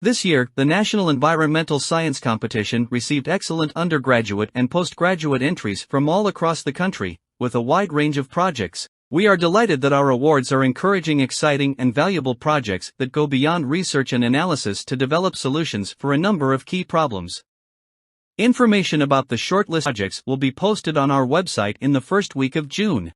This year, the National Environmental Science Competition received excellent undergraduate and postgraduate entries from all across the country, with a wide range of projects. We are delighted that our awards are encouraging exciting and valuable projects that go beyond research and analysis to develop solutions for a number of key problems. Information about the shortlist projects will be posted on our website in the first week of June.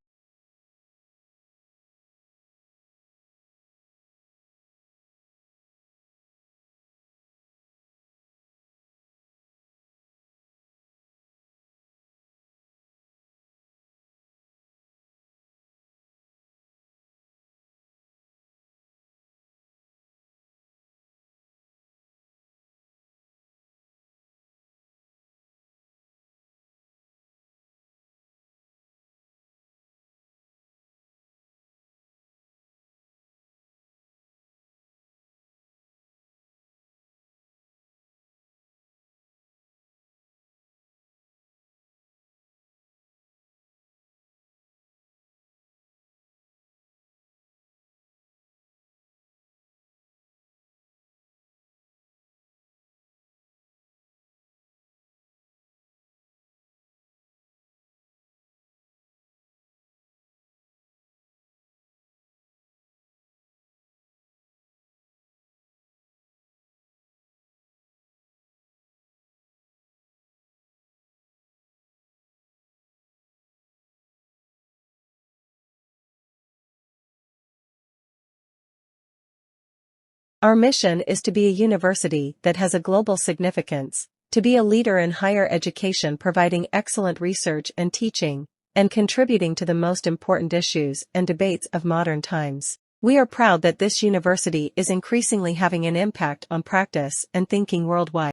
Our mission is to be a university that has a global significance, to be a leader in higher education providing excellent research and teaching, and contributing to the most important issues and debates of modern times. We are proud that this university is increasingly having an impact on practice and thinking worldwide.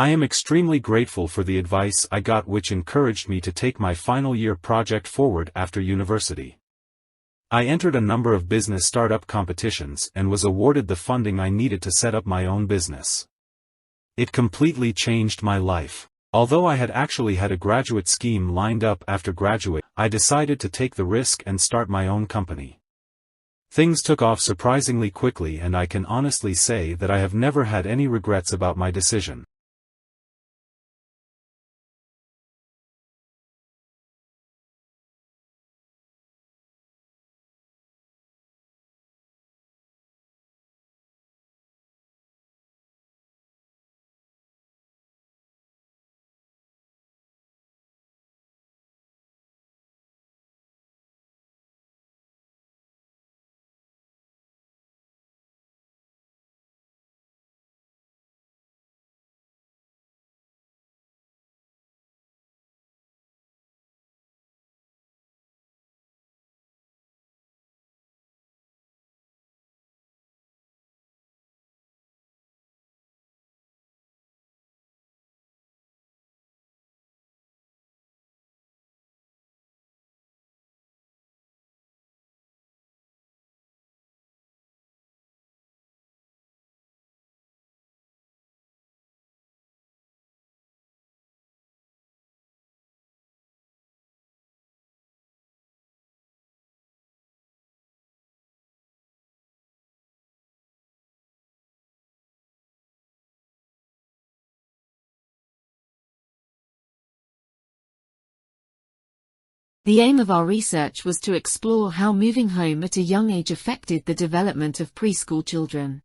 I am extremely grateful for the advice I got, which encouraged me to take my final year project forward after university. I entered a number of business startup competitions and was awarded the funding I needed to set up my own business. It completely changed my life. Although I had actually had a graduate scheme lined up after graduate, I decided to take the risk and start my own company. Things took off surprisingly quickly, and I can honestly say that I have never had any regrets about my decision. The aim of our research was to explore how moving home at a young age affected the development of preschool children.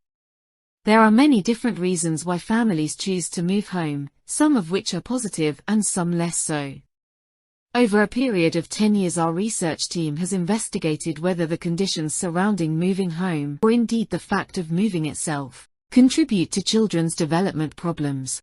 There are many different reasons why families choose to move home, some of which are positive and some less so. Over a period of 10 years, our research team has investigated whether the conditions surrounding moving home, or indeed the fact of moving itself, contribute to children's development problems.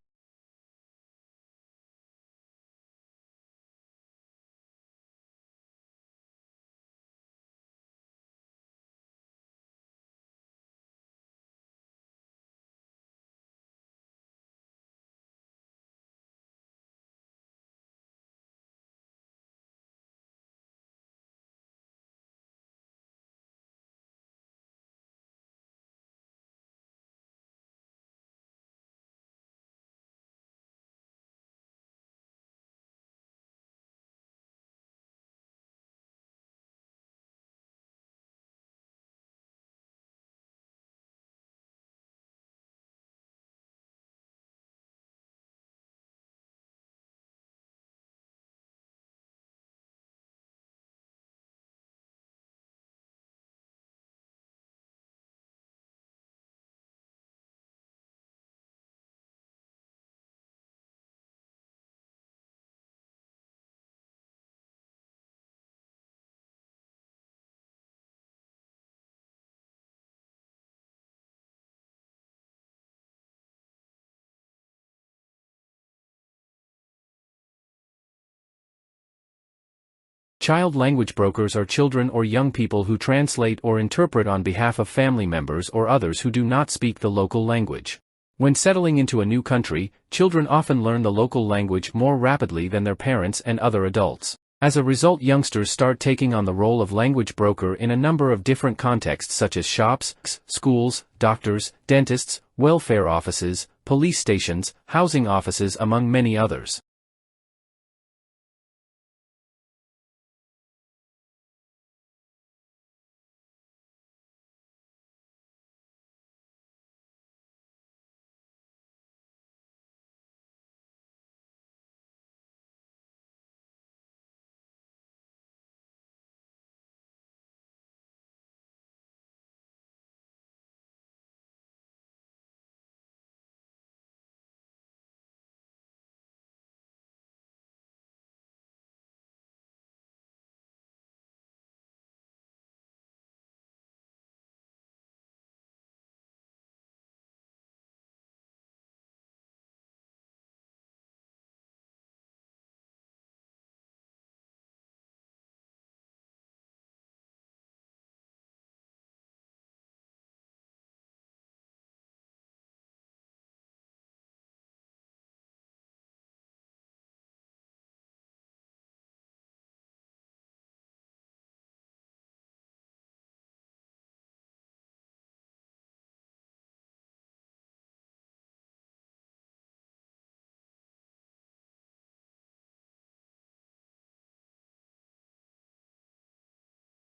Child language brokers are children or young people who translate or interpret on behalf of family members or others who do not speak the local language. When settling into a new country, children often learn the local language more rapidly than their parents and other adults. As a result, youngsters start taking on the role of language broker in a number of different contexts such as shops, schools, doctors, dentists, welfare offices, police stations, housing offices, among many others.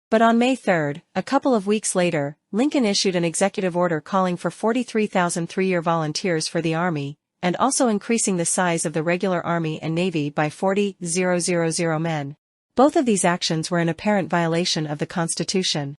But on May 3, a couple of weeks later, Lincoln issued an executive order calling for 43,000 three-year volunteers for the Army, and also increasing the size of the regular Army and Navy by 40,000 men. Both of these actions were in apparent violation of the Constitution.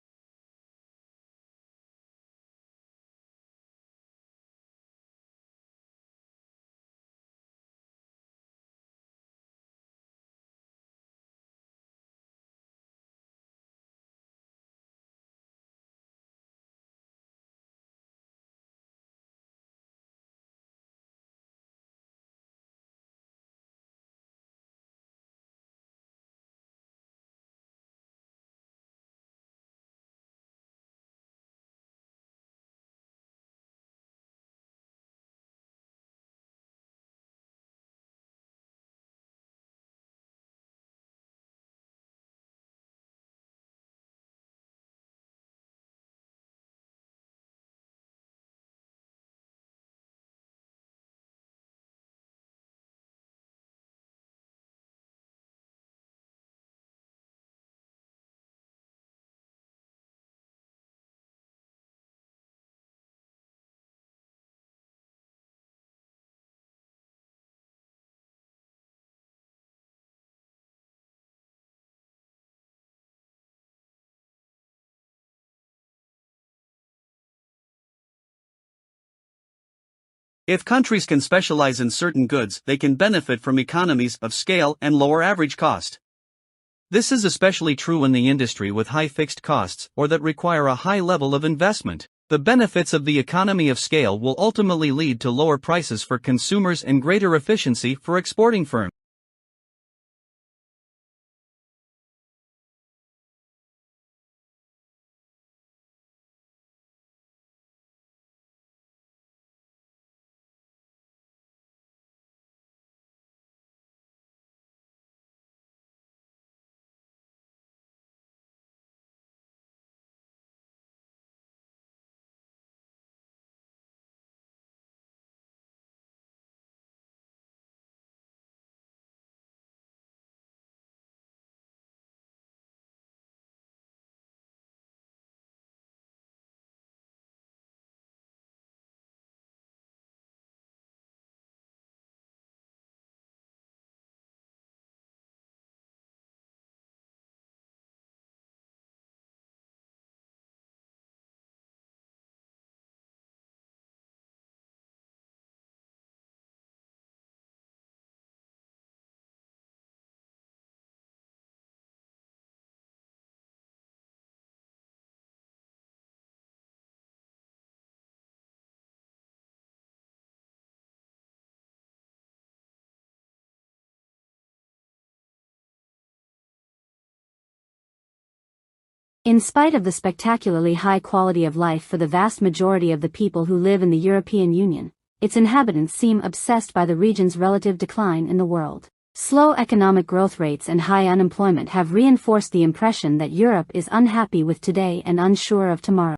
If countries can specialize in certain goods, they can benefit from economies of scale and lower average cost. This is especially true in the industry with high fixed costs or that require a high level of investment. The benefits of the economy of scale will ultimately lead to lower prices for consumers and greater efficiency for exporting firms. In spite of the spectacularly high quality of life for the vast majority of the people who live in the European Union, its inhabitants seem obsessed by the region's relative decline in the world. Slow economic growth rates and high unemployment have reinforced the impression that Europe is unhappy with today and unsure of tomorrow.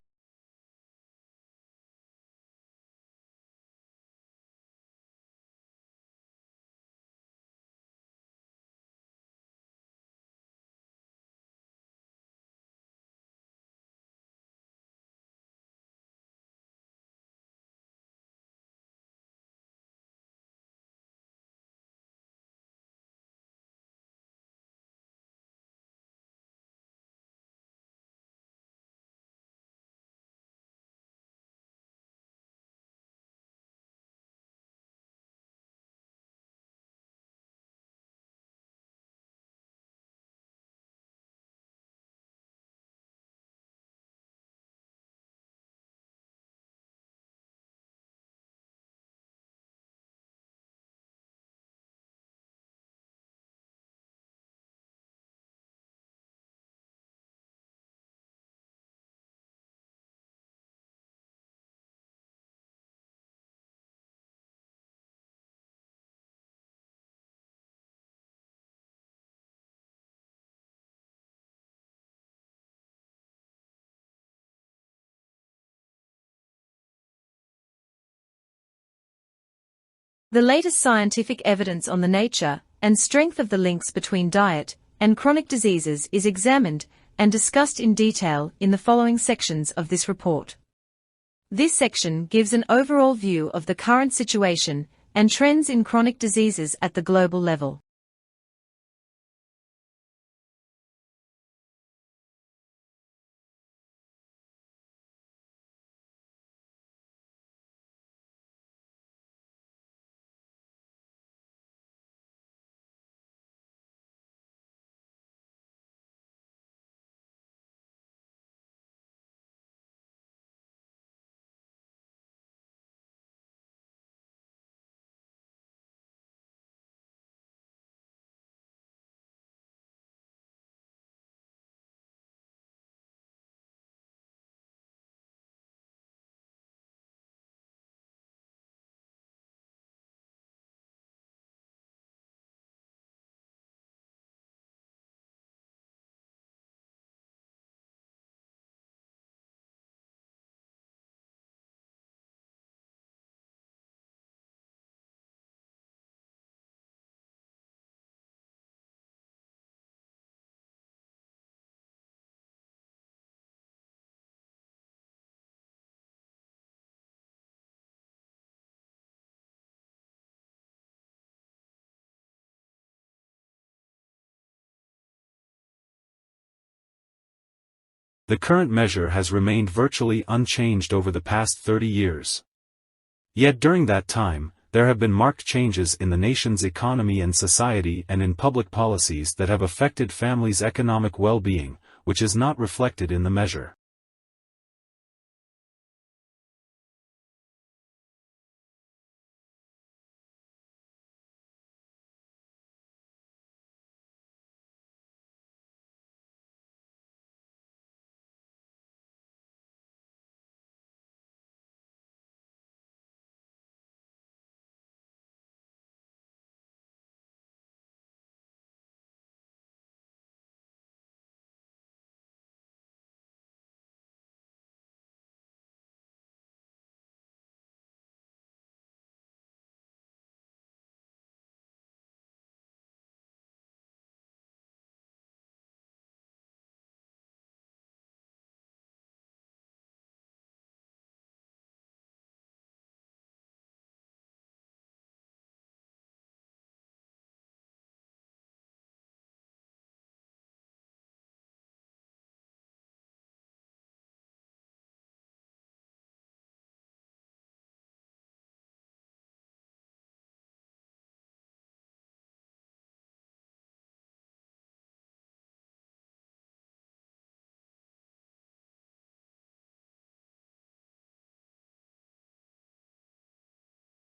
The latest scientific evidence on the nature and strength of the links between diet and chronic diseases is examined and discussed in detail in the following sections of this report. This section gives an overall view of the current situation and trends in chronic diseases at the global level. The current measure has remained virtually unchanged over the past 30 years. Yet during that time, there have been marked changes in the nation's economy and society and in public policies that have affected families' economic well-being, which is not reflected in the measure.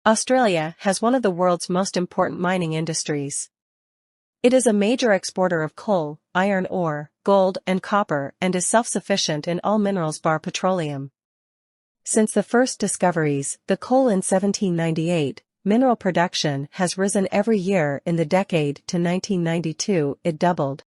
Australia has one of the world's most important mining industries. It is a major exporter of coal, iron ore, gold, and copper, and is self-sufficient in all minerals bar petroleum. Since the first discoveries, the coal in 1798, mineral production has risen every year in the decade to 1992, it doubled.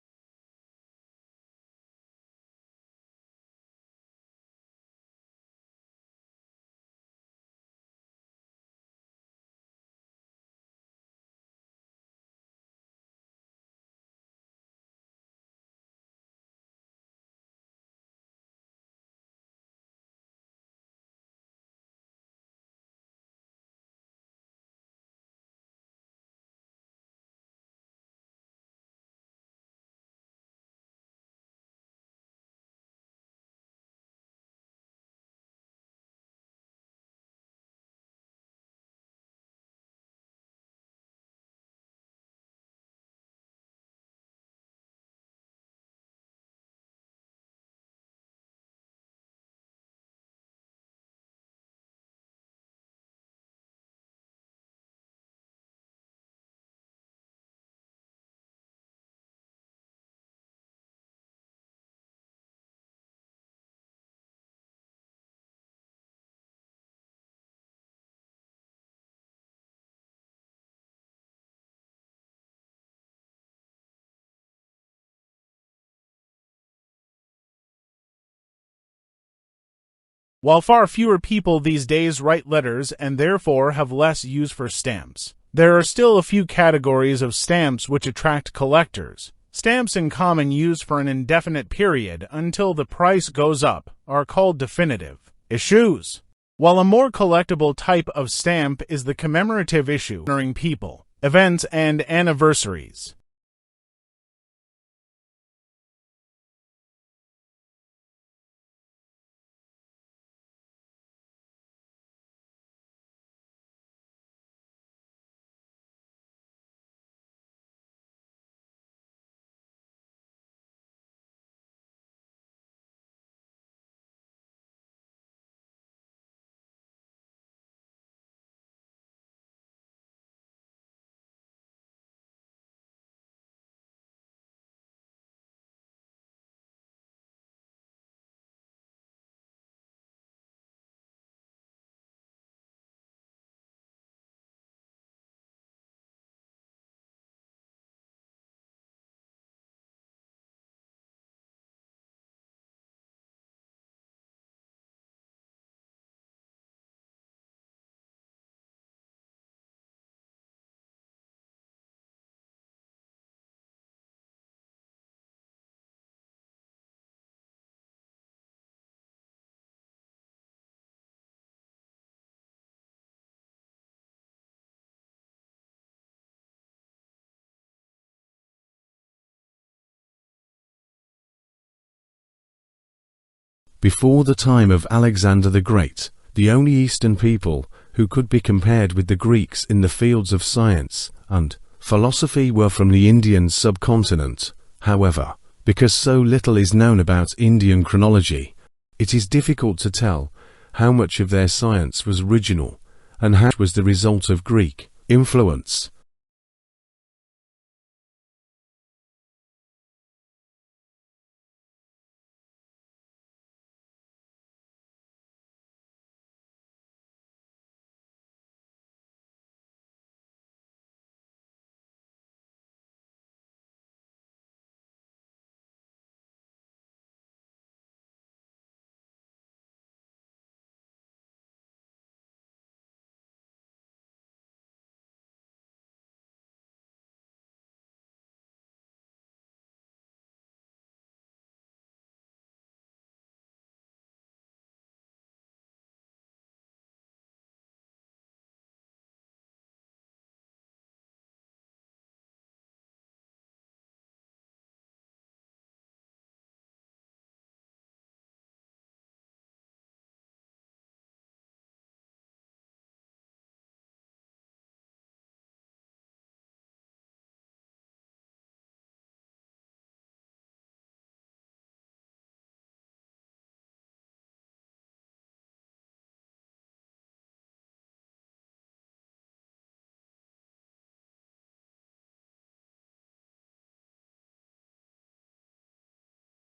While far fewer people these days write letters and therefore have less use for stamps, there are still a few categories of stamps which attract collectors. Stamps in common use for an indefinite period until the price goes up are called definitive issues, while a more collectible type of stamp is the commemorative issue honoring people, events, and anniversaries. Before the time of Alexander the Great, the only Eastern people who could be compared with the Greeks in the fields of science and philosophy were from the Indian subcontinent. However, because so little is known about Indian chronology, it is difficult to tell how much of their science was original and how much was the result of Greek influence.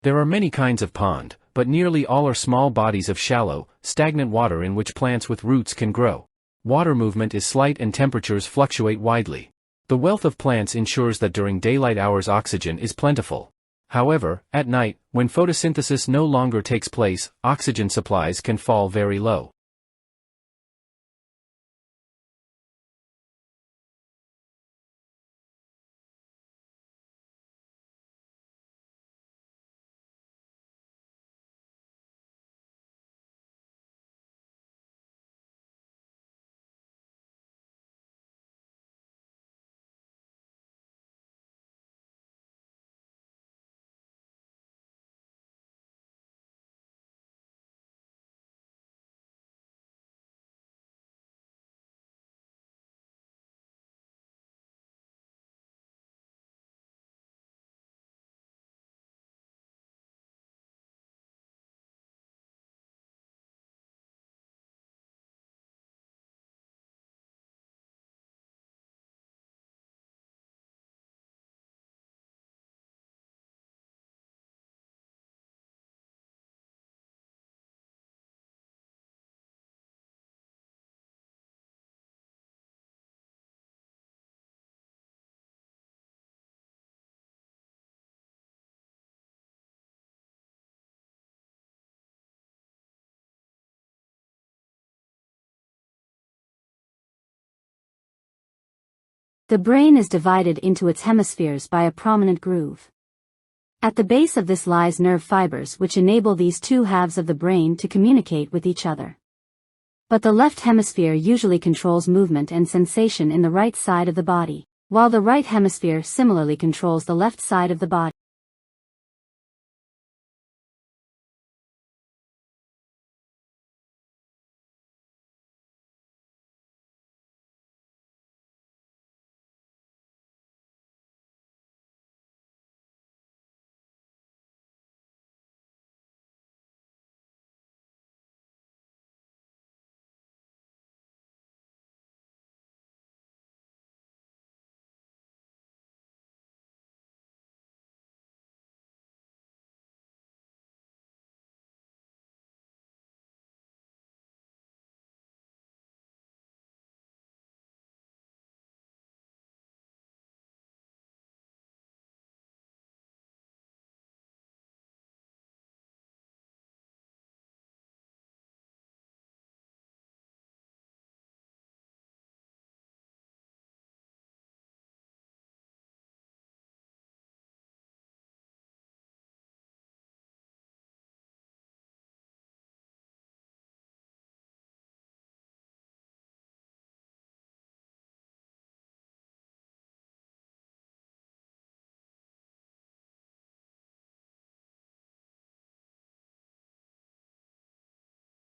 There are many kinds of pond, but nearly all are small bodies of shallow, stagnant water in which plants with roots can grow. Water movement is slight and temperatures fluctuate widely. The wealth of plants ensures that during daylight hours oxygen is plentiful. However, at night, when photosynthesis no longer takes place, oxygen supplies can fall very low. The brain is divided into its hemispheres by a prominent groove. At the base of this lies nerve fibers which enable these two halves of the brain to communicate with each other. But the left hemisphere usually controls movement and sensation in the right side of the body, while the right hemisphere similarly controls the left side of the body.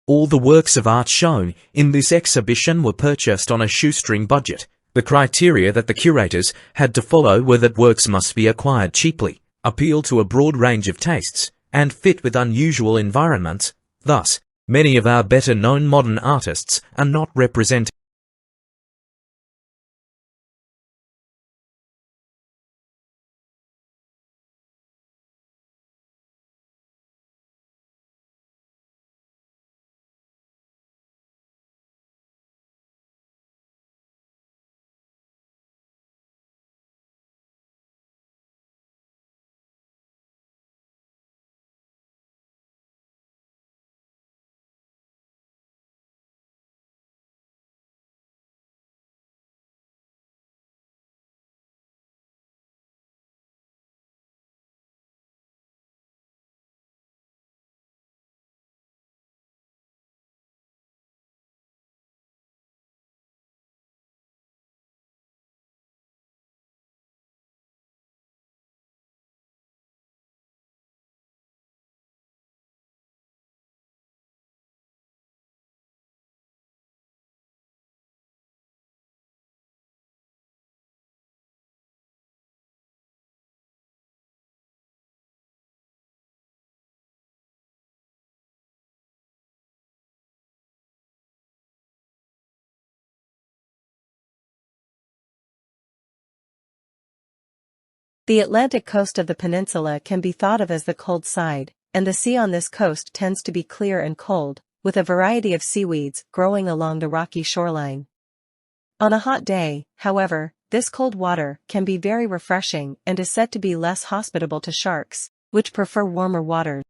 All the works of art shown in this exhibition were purchased on a shoestring budget. The criteria that the curators had to follow were that works must be acquired cheaply, appeal to a broad range of tastes, and fit with unusual environments. Thus, many of our better-known modern artists are not represented. The Atlantic coast of the peninsula can be thought of as the cold side, and the sea on this coast tends to be clear and cold, with a variety of seaweeds growing along the rocky shoreline. On a hot day, however, this cold water can be very refreshing and is said to be less hospitable to sharks, which prefer warmer waters.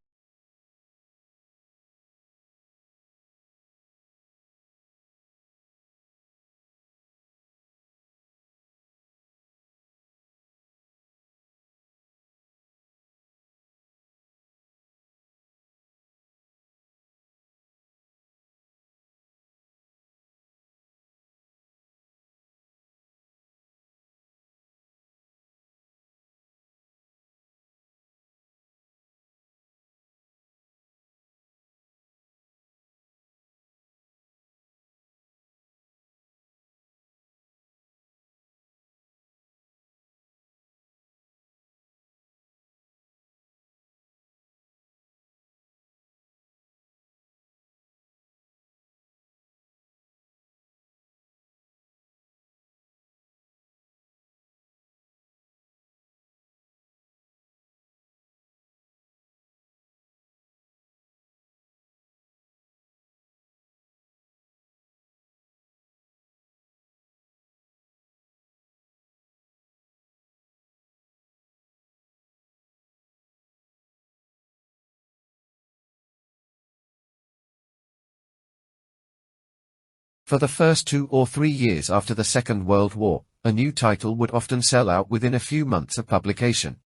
For the first 2 or 3 years after the Second World War, a new title would often sell out within a few months of publication.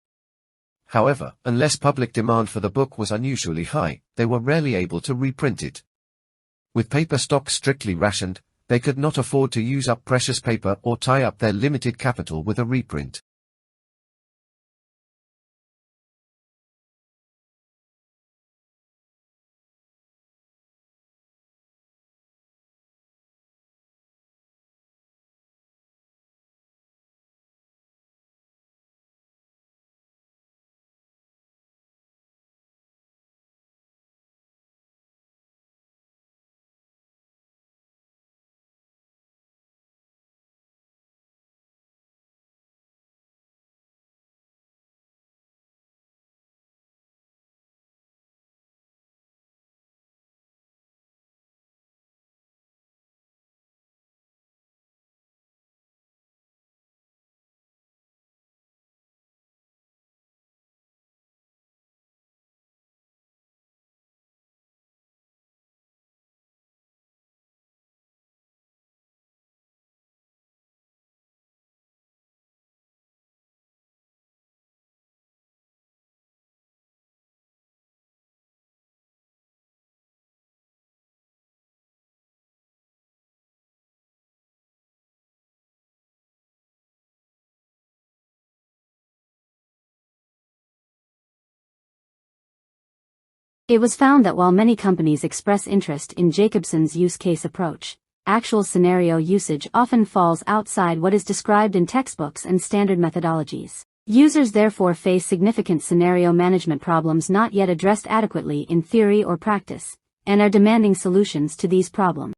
However, unless public demand for the book was unusually high, they were rarely able to reprint it. With paper stock strictly rationed, they could not afford to use up precious paper or tie up their limited capital with a reprint. It was found that while many companies express interest in Jacobson's use case approach, actual scenario usage often falls outside what is described in textbooks and standard methodologies. Users therefore face significant scenario management problems not yet addressed adequately in theory or practice, and are demanding solutions to these problems.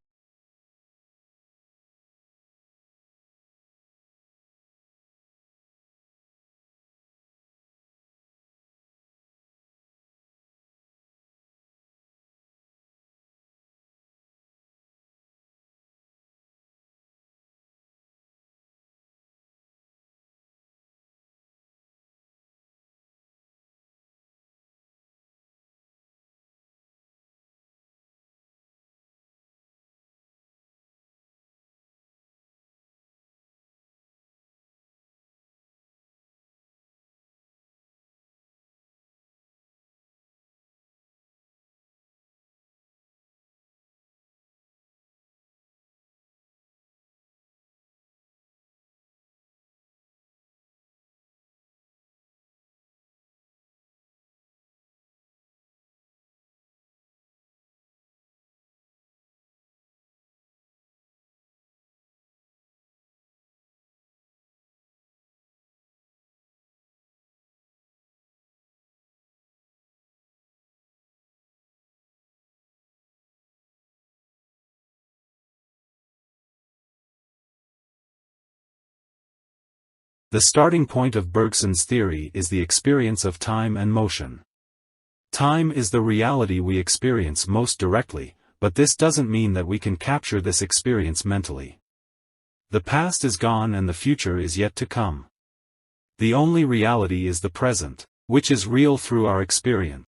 The starting point of Bergson's theory is the experience of time and motion. Time is the reality we experience most directly, but this doesn't mean that we can capture this experience mentally. The past is gone and the future is yet to come. The only reality is the present, which is real through our experience.